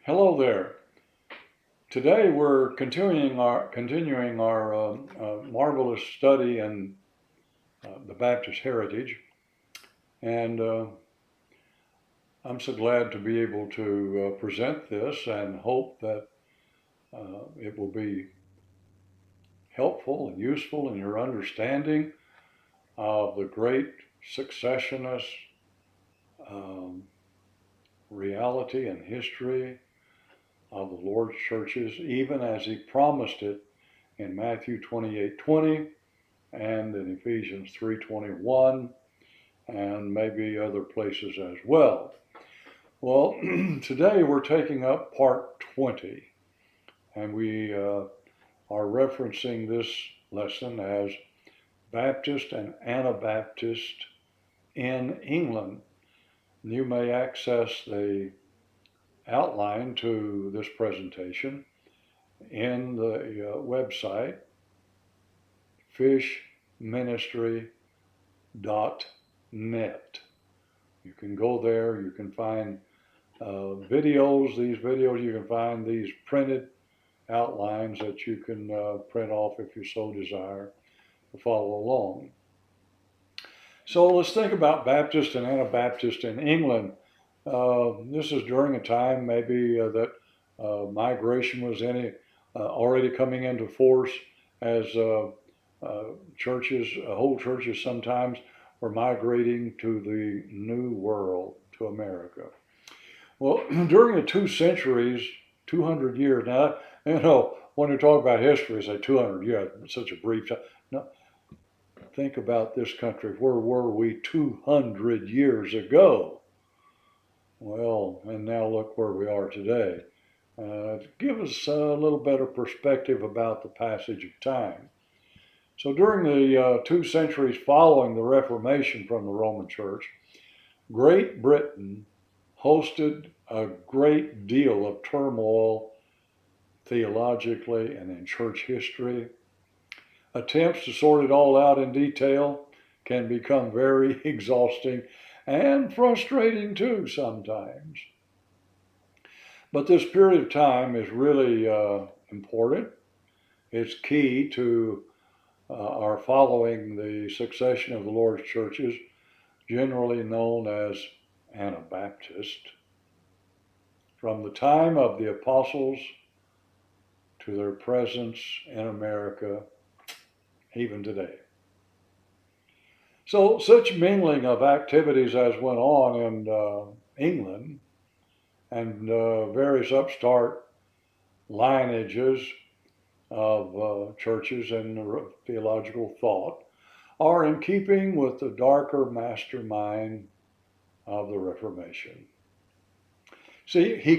Hello there. Today we're continuing our marvelous study in the Baptist heritage, and I'm so glad to be able to present this and hope that it will be helpful and useful in your understanding of the great successionist um, reality and history of the Lord's churches, even as He promised it in Matthew 28:20 and in Ephesians 3:21 and maybe other places as well. Well, today we're taking up part 20, and we are referencing this lesson as Baptist and Anabaptist in England. You may access the outline to this presentation in the website fishministry.net. You can go there, you can find videos, you can find these printed outlines that you can print off if you so desire to follow along. So let's think about Baptist and Anabaptist in England. This is during a time maybe that migration was already coming into force as whole churches sometimes were migrating to the New World, to America. Well, during the 2 centuries, 200 years, now, when you talk about history, say 200 years, such a brief time. No, think about this country. Where were we 200 years ago? Well, and now look where we are today. Give us a little better perspective about the passage of time. So during the 2 centuries following the Reformation from the Roman Church, Great Britain hosted a great deal of turmoil theologically and in church history. Attempts to sort it all out in detail can become very exhausting and frustrating too sometimes. But this period of time is really important. It's key to our following the succession of the Lord's churches, generally known as Anabaptist, from the time of the apostles to their presence in America, even today. So such mingling of activities as went on in England and various upstart lineages of churches and theological thought are in keeping with the darker mastermind of the Reformation. See, the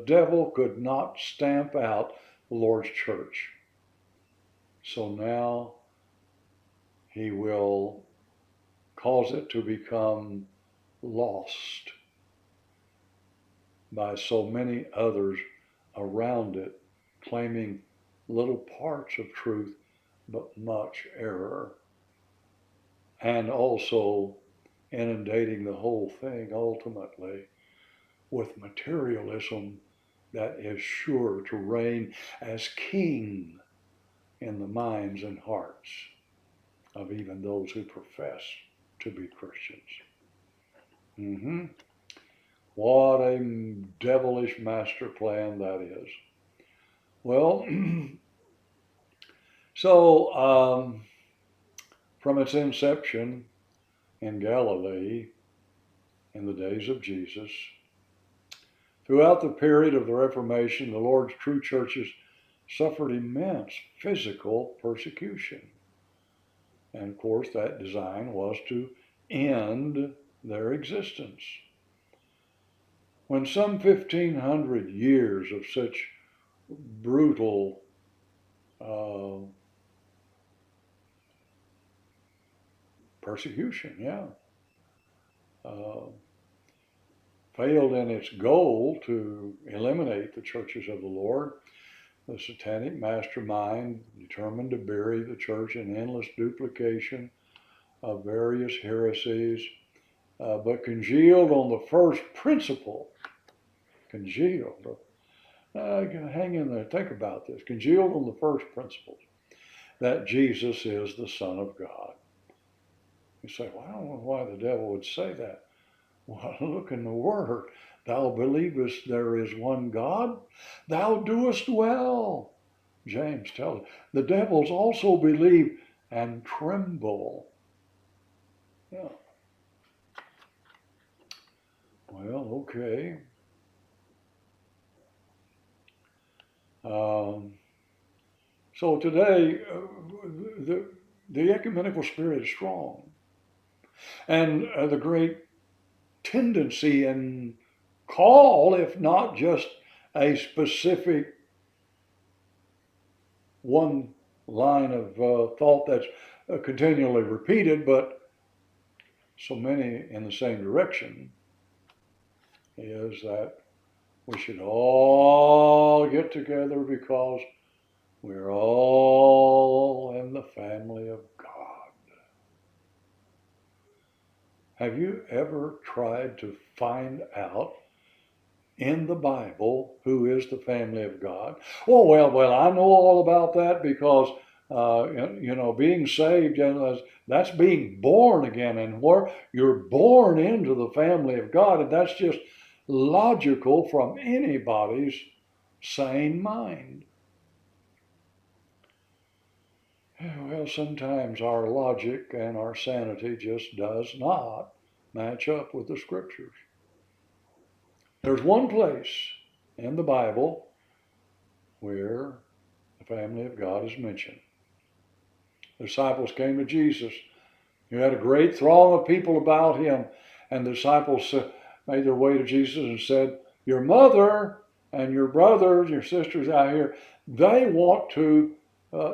devil could not stamp out the Lord's church. So now he will cause it to become lost by so many others around it, claiming little parts of truth but much error, and also inundating the whole thing ultimately with materialism that is sure to reign as king in the minds and hearts of even those who profess to be Christians. Mm-hmm. What a devilish master plan that is. Well, so from its inception in Galilee in the days of Jesus, throughout the period of the Reformation, the Lord's true churches suffered immense physical persecution. And of course, that design was to end their existence. When some 1,500 years of such brutal persecution, failed in its goal to eliminate the churches of the Lord, the satanic mastermind determined to bury the church in endless duplication of various heresies, but congealed on the first principle congealed. Hang in there, think about this. Congealed on the first principles that Jesus is the Son of God. You say, well, I don't know why the devil would say that. Well, look in the Word. Thou believest there is one God? Thou doest well. James tells us. The devils also believe and tremble. Yeah. Well, okay. So today, the ecumenical spirit is strong. And the great tendency and call, if not just a specific one line of thought that's continually repeated, but so many in the same direction, is that we should all get together because we're all in the family of God. Have you ever tried to find out in the Bible who is the family of God? Oh, well, I know all about that because, being saved, that's being born again, and where you're born into the family of God, and that's just logical from anybody's sane mind. Well, sometimes our logic and our sanity just does not match up with the scriptures. There's one place in the Bible where the family of God is mentioned. The disciples came to Jesus. He had a great throng of people about him, and the disciples made their way to Jesus and said, your mother and your brothers, your sisters out here, they want to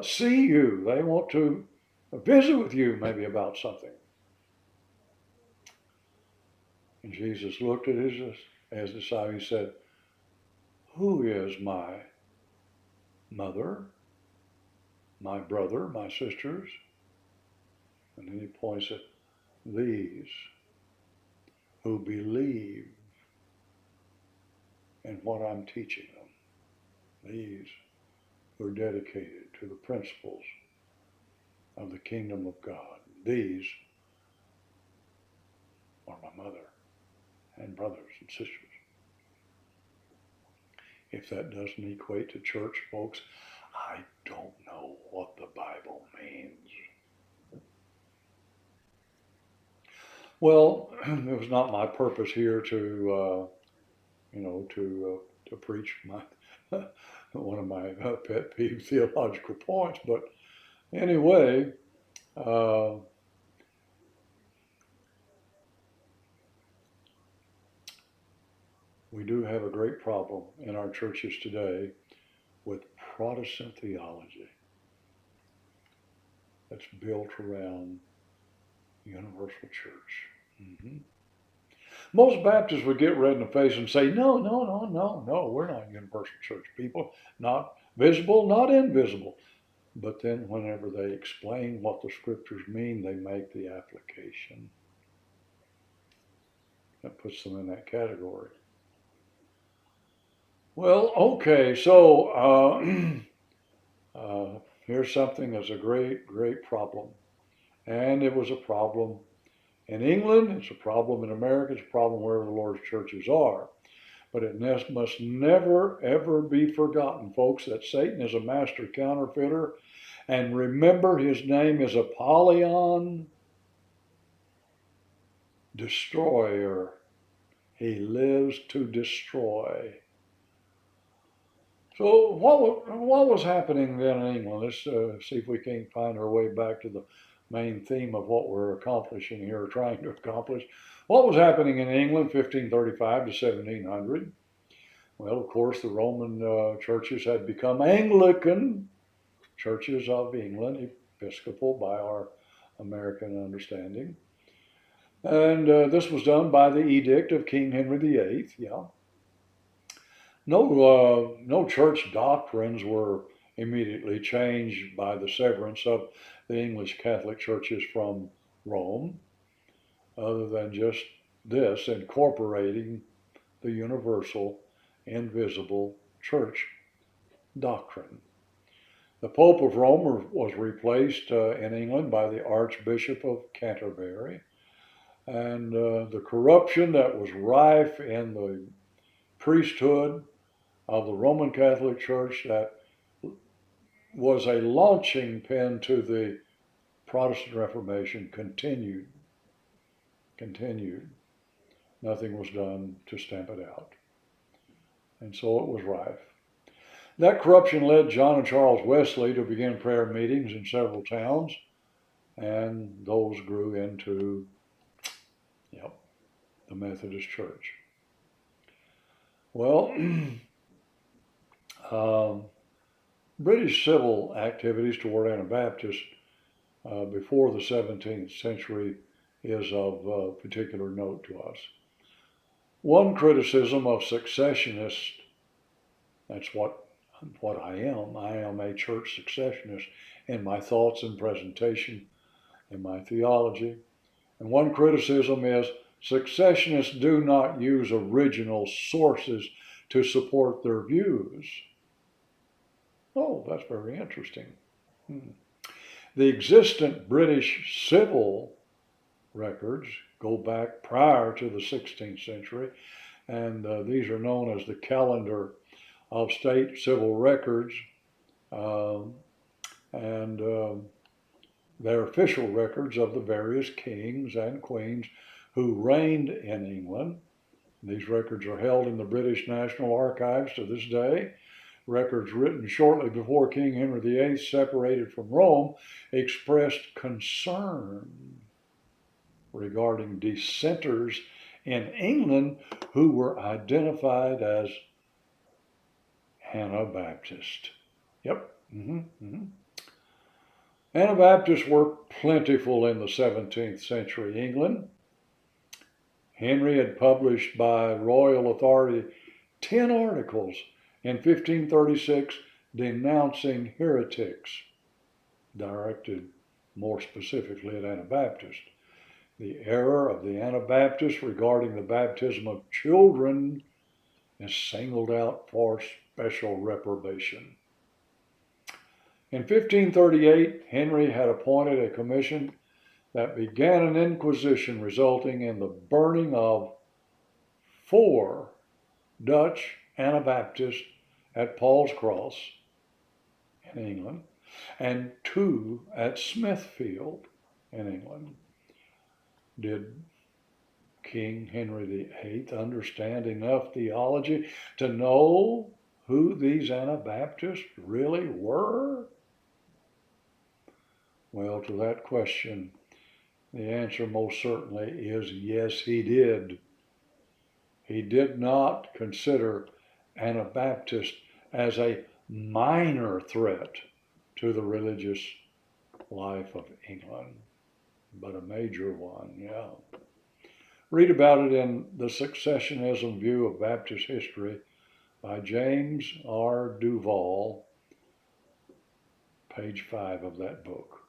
see you. They want to visit with you maybe about something. And Jesus looked at his disciples and said, who is my mother, my brother, my sisters? And then he points at these who believe in what I'm teaching them. These who are dedicated to the principles of the kingdom of God. These are my mother and brothers and sisters. If that doesn't equate to church, folks, I don't know what the Bible means. Well, it was not my purpose here to preach one of my pet peeve theological points, but anyway, we do have a great problem in our churches today with Protestant theology that's built around universal church. Mm-hmm. Most Baptists would get red in the face and say, no, we're not universal church people, not visible, not invisible. But then whenever they explain what the scriptures mean, they make the application. That puts them in that category. Well, okay, so here's something that's a great, great problem. And it was a problem in England, it's a problem in America, it's a problem wherever the Lord's churches are. But it must never, ever be forgotten, folks, that Satan is a master counterfeiter. And remember, his name is Apollyon, destroyer. He lives to destroy. So what was happening then in England? Let's see if we can't find our way back to the main theme of what we're accomplishing here, or trying to accomplish. What was happening in England 1535 to 1700? Well, of course, the Roman churches had become Anglican churches of England, Episcopal by our American understanding. And this was done by the edict of King Henry VIII, yeah. No church doctrines were immediately changed by the severance of the English Catholic churches from Rome, other than just this, incorporating the universal invisible church doctrine. The Pope of Rome was replaced in England by the Archbishop of Canterbury, and the corruption that was rife in the priesthood of the Roman Catholic Church that was a launching pin to the Protestant Reformation continued. Nothing was done to stamp it out. And so it was rife. That corruption led John and Charles Wesley to begin prayer meetings in several towns, and those grew into, the Methodist Church. Well, British civil activities toward Anabaptists before the 17th century is of particular note to us. One criticism of successionists, that's what I am. I am a church successionist in my thoughts and presentation, in my theology. And one criticism is successionists do not use original sources to support their views. Oh, that's very interesting. The existent British civil records go back prior to the 16th century, and these are known as the Calendar of State Civil Records, and they're official records of the various kings and queens who reigned in England. These records are held in the British National Archives to this day. Records written shortly before King Henry VIII separated from Rome expressed concern regarding dissenters in England who were identified as Anabaptist. Anabaptists were plentiful in the 17th century England. Henry had published by royal authority 10 articles in 1536 denouncing heretics, directed more specifically at Anabaptists. The error of the Anabaptists regarding the baptism of children is singled out for special reprobation. In 1538, Henry had appointed a commission that began an inquisition resulting in the burning of 4 Dutch Anabaptists at Paul's Cross in England and 2 at Smithfield in England. Did King Henry VIII understand enough theology to know who these Anabaptists really were? Well, to that question, the answer most certainly is yes, he did. He did not consider Anabaptists as a minor threat to the religious life of England, but a major one, Read about it in The Successionism View of Baptist History by James R. Duval, page 5 of that book.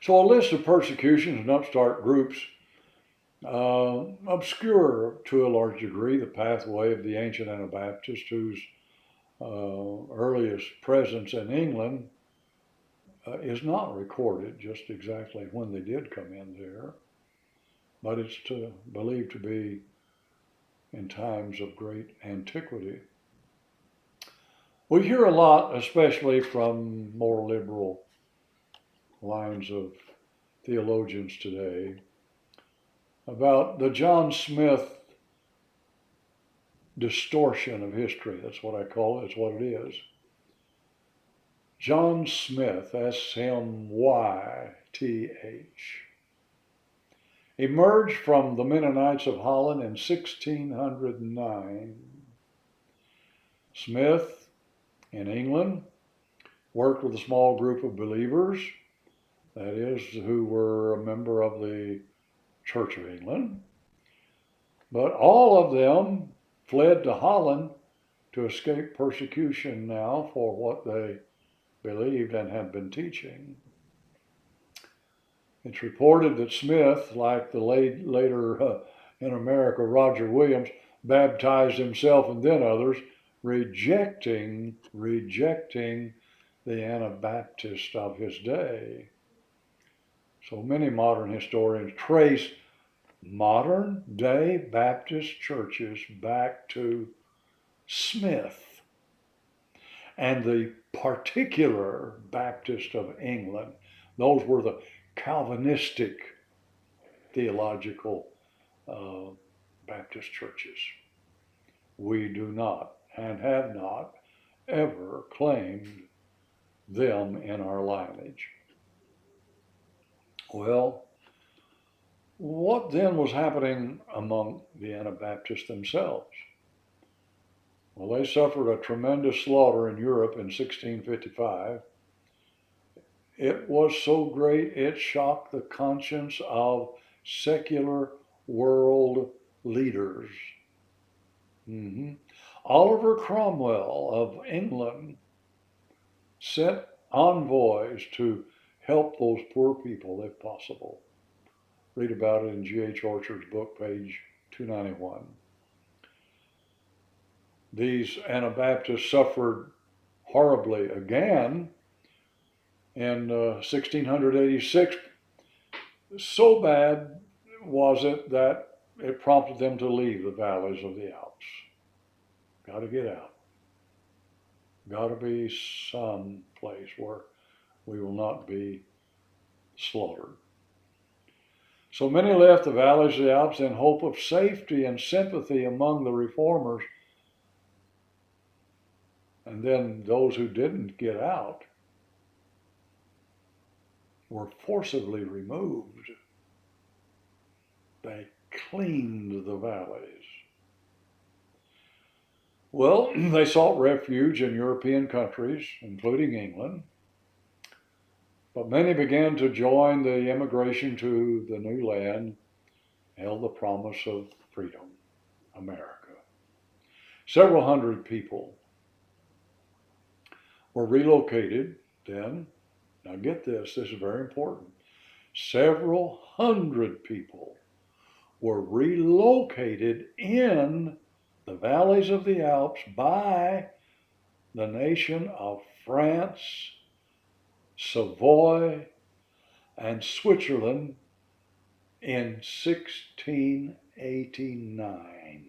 So a list of persecutions and upstart groups obscure to a large degree the pathway of the ancient Anabaptists whose earliest presence in England is not recorded just exactly when they did come in there, but it's believed to be in times of great antiquity. We hear a lot, especially from more liberal lines of theologians today, about the John Smith distortion of history. That's what I call it. It's what it is. John Smith, S-M-Y-T-H, emerged from the Mennonites of Holland in 1609. Smith, in England, worked with a small group of believers, that is, who were a member of the Church of England, but all of them fled to Holland to escape persecution now for what they believed and had been teaching. It's reported that Smith, like the later in America Roger Williams, baptized himself and then others, rejecting the Anabaptists of his day. So many modern historians trace modern day Baptist churches back to Smith and the particular Baptist of England. Those were the Calvinistic theological Baptist churches. We do not and have not ever claimed them in our lineage. Well, what then was happening among the Anabaptists themselves? Well, they suffered a tremendous slaughter in Europe in 1655. It was so great it shocked the conscience of secular world leaders. Oliver Cromwell of England sent envoys to help those poor people if possible. Read about it in G.H. Orchard's book, page 291. These Anabaptists suffered horribly again in 1686. So bad was it that it prompted them to leave the valleys of the Alps. Got to get out. Got to be some place where we will not be slaughtered. So many left the valleys of the Alps in hope of safety and sympathy among the reformers. And then those who didn't get out were forcibly removed. They cleaned the valleys. Well, they sought refuge in European countries, including England. But many began to join the immigration to the new land, held the promise of freedom, America. Several hundred people were relocated then. Now get this is very important. Several hundred people were relocated in the valleys of the Alps by the nation of France, Savoy, and Switzerland in 1689.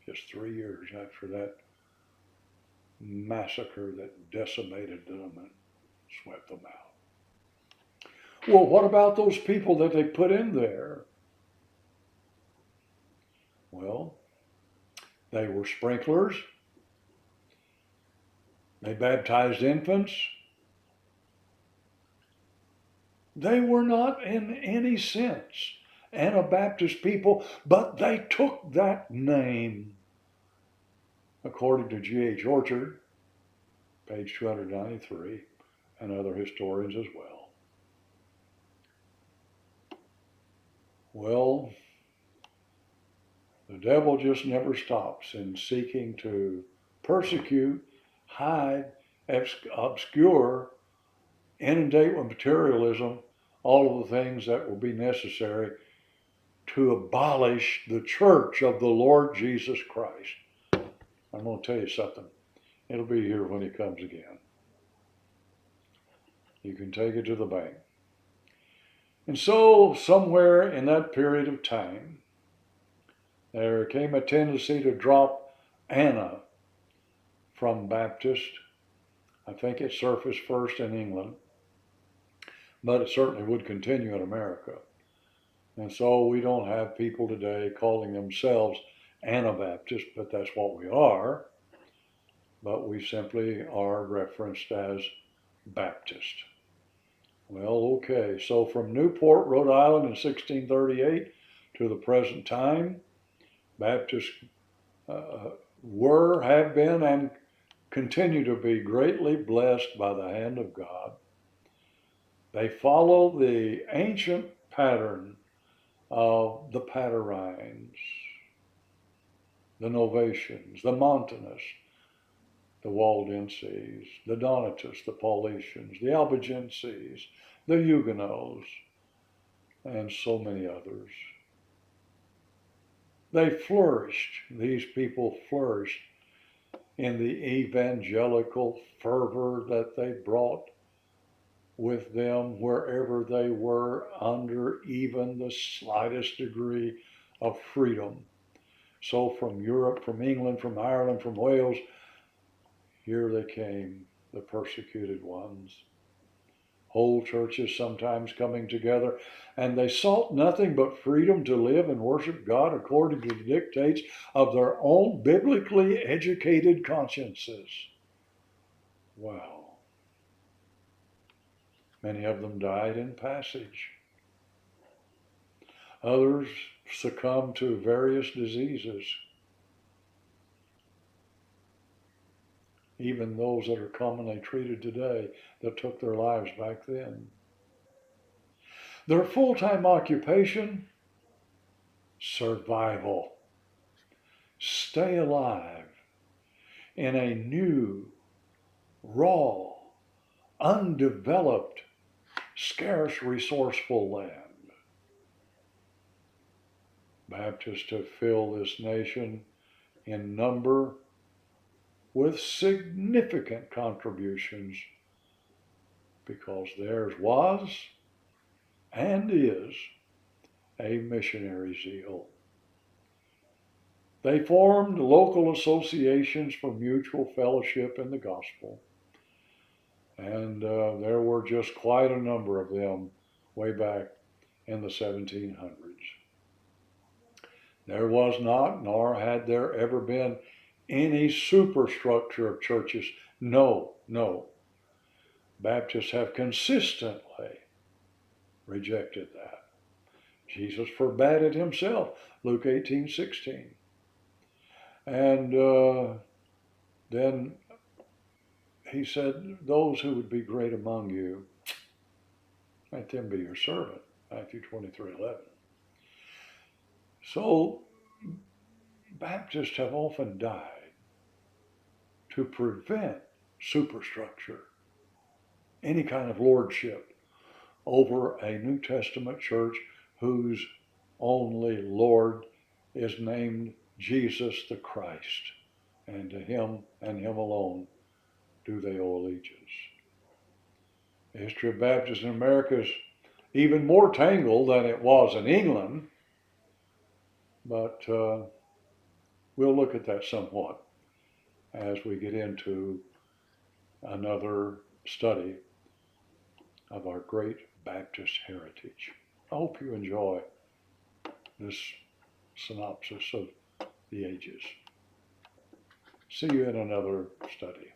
Just 3 years after that massacre that decimated them and swept them out. Well, what about those people that they put in there? Well, they were sprinklers. They baptized infants. They were not in any sense Anabaptist people, but they took that name, according to G.H. Orchard, page 293, and other historians as well. Well, the devil just never stops in seeking to persecute, hide, obscure, inundate with materialism all of the things that will be necessary to abolish the church of the Lord Jesus Christ. I'm going to tell you something. It'll be here when he comes again. You can take it to the bank. And so, somewhere in that period of time, there came a tendency to drop Anna from Baptist. I think it surfaced first in England, but it certainly would continue in America. And so we don't have people today calling themselves Anabaptists, but that's what we are. But we simply are referenced as Baptist. Well, okay, so from Newport, Rhode Island in 1638 to the present time, Baptists were, have been, and continue to be greatly blessed by the hand of God. They follow the ancient pattern of the Patarines, the Novatians, the Montanists, the Waldenses, the Donatists, the Paulicians, the Albigenses, the Huguenots, and so many others. They flourished, these people flourished in the evangelical fervor that they brought with them wherever they were under even the slightest degree of freedom. So from Europe, from England, from Ireland, from Wales, here they came, the persecuted ones. Whole churches sometimes coming together, and they sought nothing but freedom to live and worship God according to the dictates of their own biblically educated consciences. Wow. Many of them died in passage. Others succumbed to various diseases, even those that are commonly treated today that took their lives back then. Their full-time occupation, survival. Stay alive in a new, raw, undeveloped, scarce, resourceful land. Baptists have filled this nation in number with significant contributions because theirs was and is a missionary zeal. They formed local associations for mutual fellowship in the gospel, and there were just quite a number of them way back in the 1700s. There was not, nor had there ever been, any superstructure of churches. No, no. Baptists have consistently rejected that. Jesus forbade it himself, Luke 18:16. And then he said, those who would be great among you, let them be your servant, Matthew 23:11. So Baptists have often died to prevent superstructure, any kind of lordship over a New Testament church whose only Lord is named Jesus the Christ, and to him and him alone do they owe allegiance. The history of baptism in America is even more tangled than it was in England, but we'll look at that somewhat as we get into another study of our great Baptist heritage. I hope you enjoy this synopsis of the ages. See you in another study.